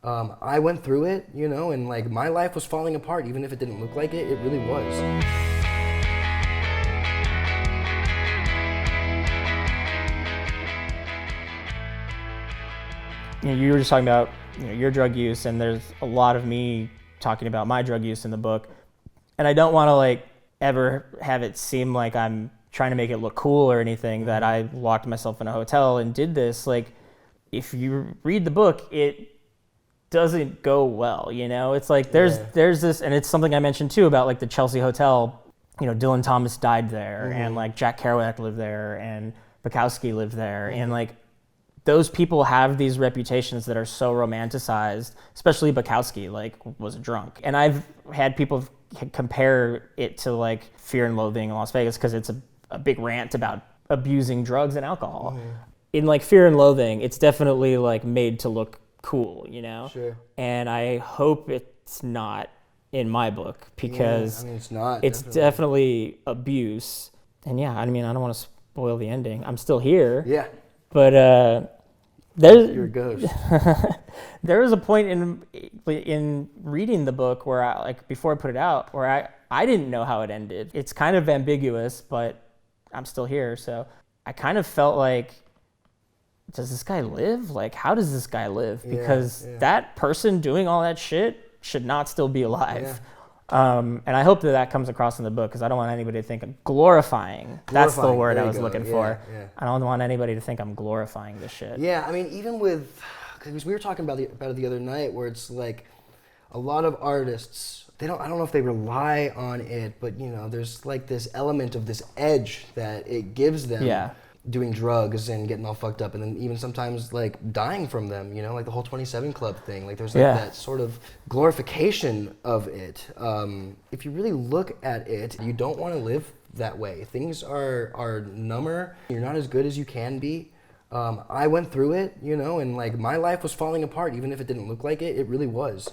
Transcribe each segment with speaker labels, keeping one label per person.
Speaker 1: I went through it, you know, and like my life was falling apart, even if it didn't look like it, it really was.
Speaker 2: You were just talking about your drug use, and there's a lot of me talking about my drug use in the book, and I don't want to like ever have it seem like I'm trying to make it look cool or anything that I locked myself in a hotel and did this. Like, if you read the book, it doesn't go well, you know? It's like there's this, and it's something I mentioned too about like the Chelsea Hotel. You know, Dylan Thomas died there, and like Jack Kerouac lived there, and Bukowski lived there, and like those people have these reputations that are so romanticized, especially Bukowski, like, was a drunk. And I've had people compare it to like Fear and Loathing in Las Vegas because it's a big rant about abusing drugs and alcohol. In like Fear and Loathing, it's definitely like made to look cool, you know?
Speaker 1: Sure.
Speaker 2: And I hope it's not in my book because
Speaker 1: it's not.
Speaker 2: It's definitely abuse. And yeah, I mean, I don't want to spoil the ending. I'm still here.
Speaker 1: Yeah.
Speaker 2: But
Speaker 1: You're a ghost.
Speaker 2: there was a point in reading the book where I, like, before I put it out, where I didn't know how it ended. It's kind of ambiguous, but I'm still here. So I kind of felt like, does this guy live? Like, how does this guy live? Because that person doing all that shit should not still be alive. And I hope that comes across in the book, because I don't want anybody to think I'm glorifying. That's the word I was looking for. I don't want anybody to think I'm glorifying this shit.
Speaker 1: Yeah, I mean, even with, because we were talking about it the other night, where it's like a lot of artists, I don't know if they rely on it, but you know, there's like this element of this edge that it gives them. Doing drugs and getting all fucked up, and then even sometimes like dying from them, you know, like the whole 27 Club thing. Like there's like that sort of glorification of it. If you really look at it, you don't want to live that way. Things are number. You're not as good as you can be. I went through it, you know, and like my life was falling apart, even if it didn't look like it, it really was.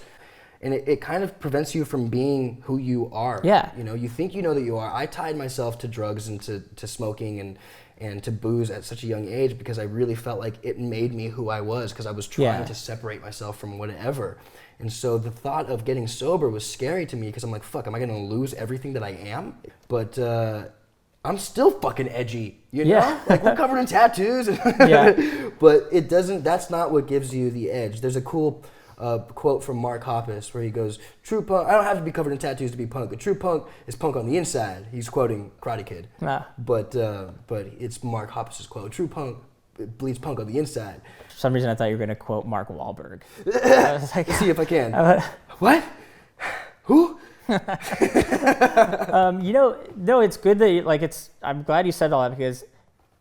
Speaker 1: And it kind of prevents you from being who you are. You know, you think you know that you are. I tied myself to drugs and to smoking and to booze at such a young age because I really felt like it made me who I was, because I was trying to separate myself from whatever. And so the thought of getting sober was scary to me, because I'm like, fuck, am I gonna lose everything that I am? But I'm still fucking edgy, you know? Like, we're covered in tattoos. But it doesn't, that's not what gives you the edge. There's a cool quote from Mark Hoppus where he goes, "True punk, I don't have to be covered in tattoos to be punk. A true punk is punk on the inside." He's quoting Karate Kid. But it's Mark Hoppus's quote. "True punk bleeds punk on the inside."
Speaker 2: For some reason I thought you were going to quote Mark Wahlberg. I was like,
Speaker 1: see if I can. What? Who?
Speaker 2: You know, no, it's good that I'm glad you said all that, because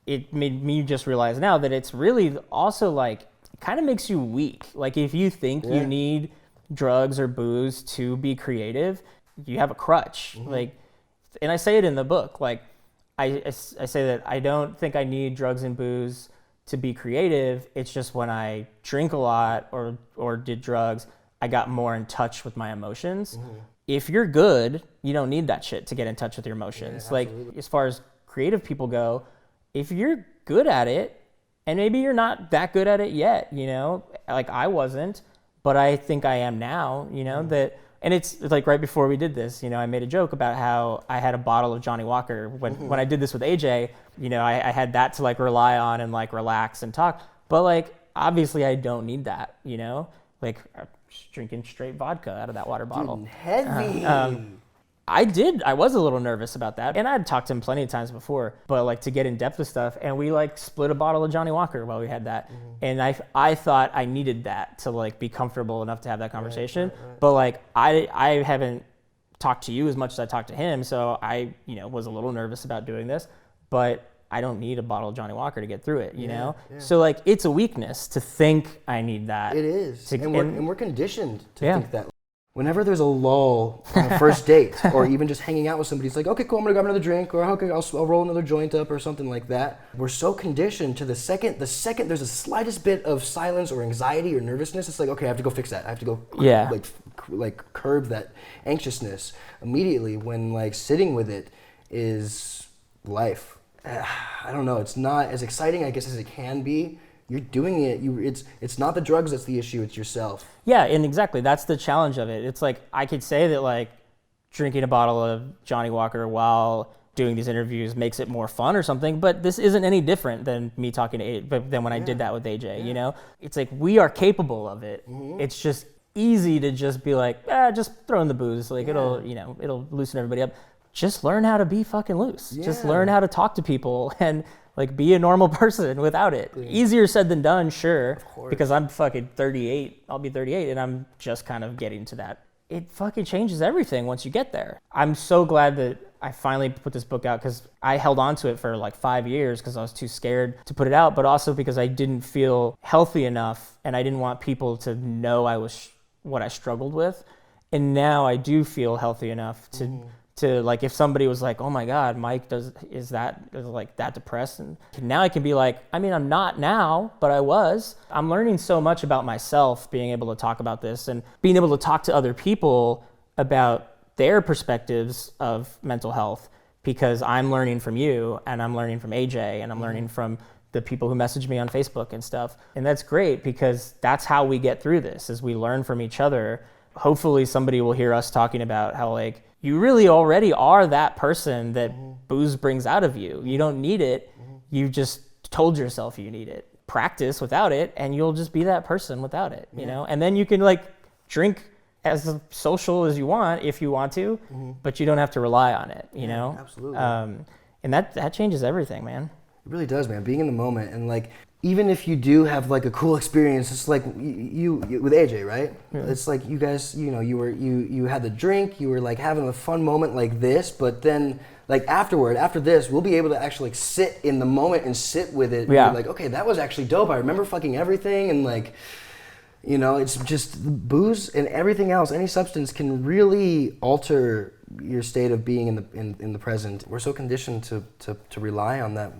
Speaker 2: it made me just realize now that it's really also like, kind of makes you weak. Like, if you think you need drugs or booze to be creative, you have a crutch. Like, and I say it in the book, like I say that I don't think I need drugs and booze to be creative. It's just when I drink a lot or did drugs, I got more in touch with my emotions. If you're good, you don't need that shit to get in touch with your emotions. Like, as far as creative people go, if you're good at it, and maybe you're not that good at it yet, you know, like I wasn't, but I think I am now, you know, and it's like right before we did this, you know, I made a joke about how I had a bottle of Johnny Walker when I did this with AJ, you know, I had that to like rely on and like relax and talk, but like, obviously I don't need that, you know, like I'm just drinking straight vodka out of that water bottle.
Speaker 1: Dude, heavy.
Speaker 2: I was a little nervous about that. And I'd talked to him plenty of times before, but like to get in depth with stuff. And we like split a bottle of Johnny Walker while we had that. And I thought I needed that to like be comfortable enough to have that conversation. But like, I haven't talked to you as much as I talked to him. So I, you know, was a little nervous about doing this, but I don't need a bottle of Johnny Walker to get through it, you know? So like, it's a weakness to think I need that.
Speaker 1: It is. And we're conditioned to think that. Whenever there's a lull on a first date, or even just hanging out with somebody, it's like, okay, cool, I'm gonna grab another drink, or okay, I'll roll another joint up, or something like that. We're so conditioned to the second there's the slightest bit of silence or anxiety or nervousness, it's like, okay, I have to go fix that. I have to go like curb that anxiousness immediately, when like sitting with it is life. I don't know, it's not as exciting, I guess, as it can be, you're doing it. It's not the drugs that's the issue. It's yourself.
Speaker 2: Yeah, and exactly. That's the challenge of it. It's like, I could say that like drinking a bottle of Johnny Walker while doing these interviews makes it more fun or something, but this isn't any different than me talking to than when I did that with AJ, you know? It's like, we are capable of it. It's just easy to just be like, just throw in the booze. Like it'll loosen everybody up. Just learn how to be fucking loose. Just learn how to talk to people and like be a normal person without it. Easier said than done, sure, because I'm fucking 38. I'll be 38 and I'm just kind of getting to that. It fucking changes everything once you get there. I'm so glad that I finally put this book out, because I held on to it for like 5 years because I was too scared to put it out, but also because I didn't feel healthy enough and I didn't want people to know I was what I struggled with. And now I do feel healthy enough to like, if somebody was like, oh my God, Mike is like that depressed, and now I can be like, I mean, I'm not now, but I was. I'm learning so much about myself being able to talk about this and being able to talk to other people about their perspectives of mental health, because I'm learning from you and I'm learning from AJ and I'm learning from the people who message me on Facebook and stuff. And that's great, because that's how we get through this, is we learn from each other. Hopefully somebody will hear us talking about how like, you really already are that person that booze brings out of you. You don't need it. You just told yourself you need it. Practice without it and you'll just be that person without it, you know? And then you can like drink as social as you want if you want to, but you don't have to rely on it, you know?
Speaker 1: Absolutely.
Speaker 2: And that changes everything, man.
Speaker 1: It really does, man. Being in the moment, and like, even if you do have like a cool experience, it's like you with AJ, right? Yeah. It's like you guys, you know, you had the drink, you were like having a fun moment like this, but then like after this, we'll be able to actually like sit in the moment and sit with it.
Speaker 2: Yeah.
Speaker 1: And be like, okay, that was actually dope. I remember fucking everything, and like, you know, it's just booze and everything else. Any substance can really alter your state of being in the present. We're so conditioned to rely on that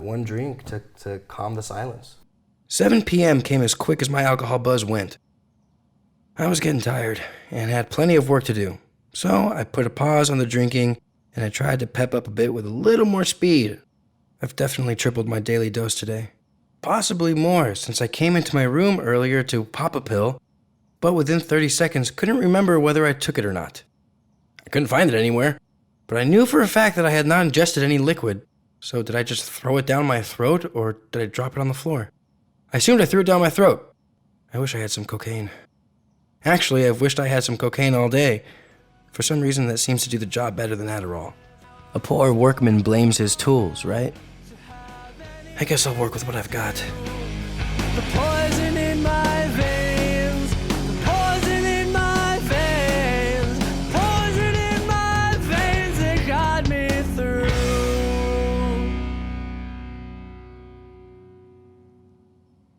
Speaker 1: one drink to calm the silence. 7 p.m. came as quick as my alcohol buzz went. I was getting tired and had plenty of work to do, so I put a pause on the drinking and I tried to pep up a bit with a little more speed. I've definitely tripled my daily dose today. Possibly more, since I came into my room earlier to pop a pill, but within 30 seconds couldn't remember whether I took it or not. I couldn't find it anywhere, but I knew for a fact that I had not ingested any liquid. So did I just throw it down my throat, or did I drop it on the floor? I assumed I threw it down my throat. I wish I had some cocaine. Actually, I've wished I had some cocaine all day. For some reason, that seems to do the job better than Adderall. A poor workman blames his tools, right? I guess I'll work with what I've got.